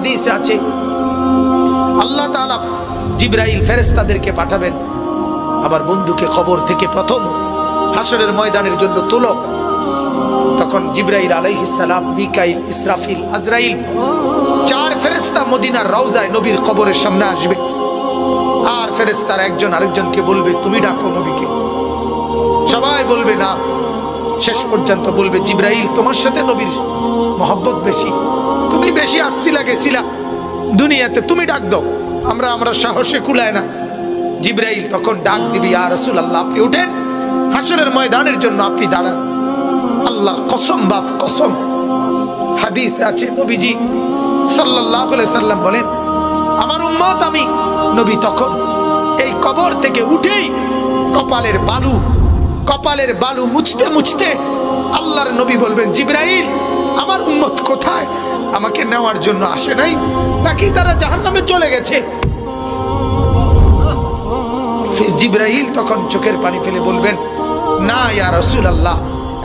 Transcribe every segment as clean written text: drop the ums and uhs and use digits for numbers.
হাদিসে আছে আল্লাহ তাআলা জিবরাইল ফেরেশতাদেরকে পাঠাবেন, আমার বন্ধুকে কবর থেকে প্রথম হাসরের ময়দানের জন্য তুলো। তখন জিবরাইল আলাইহিস সালাম, মিকাইল, ইসরাফিল, আজরাইল 4 ফেরেশতা মদিনার রওজায় নবীর কবরের সামনে আসবে। আর ফেরেশতারা একজন আরেকজনকে বলবে, তুমি ডাকো নবীকে। সবাই বলবে না। শেষ পর্যন্ত বলবে, জিবরাইল তোমার সাথে নবীর মহব্বত বেশি, তুমি বেশি আসছিলা গেছিলা দুনিয়াতে, তুমি ডাক দাও, আমরা সাহসে কুলায় না। জিবরাইল তখন ডাক দিবি, ইয়া রাসূলুল্লাহ আপনি উঠেন, হাসরের ময়দানের জন্য আপনি দাঁড়ান। আল্লাহর কসম বাপ কসম, হাদিসে আছে নবীজি সাল্লাল্লাহু আলাইহি সাল্লাম বলেন, আমার উম্মত আমি নবী তখন এই কবর থেকে উঠেই কপালের বালু মুছতে মুছতে আল্লাহর নবী বলবেন, জিবরাইল আমার উম্মত কোথায়, আমাকে নেওয়ার জন্য আসে নাই নাকি তারা জাহান্নামে চলে গেছে? জিবরাইল তখন চোখের পানি ফেলে বলবেন, না ইয়া রাসূলুল্লাহ,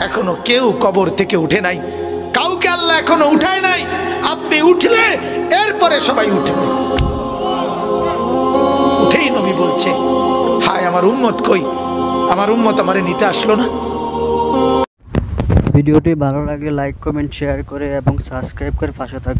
এখনো কেউ কবর থেকে উঠে নাই, কাউকে আল্লাহ এখনো উঠায় নাই, আপনি উঠলে এরপরে সবাই উঠবে। উঠেই নবী বলছে, হায় আমার উম্মত কই, আমার উম্মত আমারে নিতে আসলো না। ভিডিওটি ভালো লাগলে লাইক, কমেন্ট, শেয়ার করে এবং সাবস্ক্রাইব করে পাশে থাকবেন।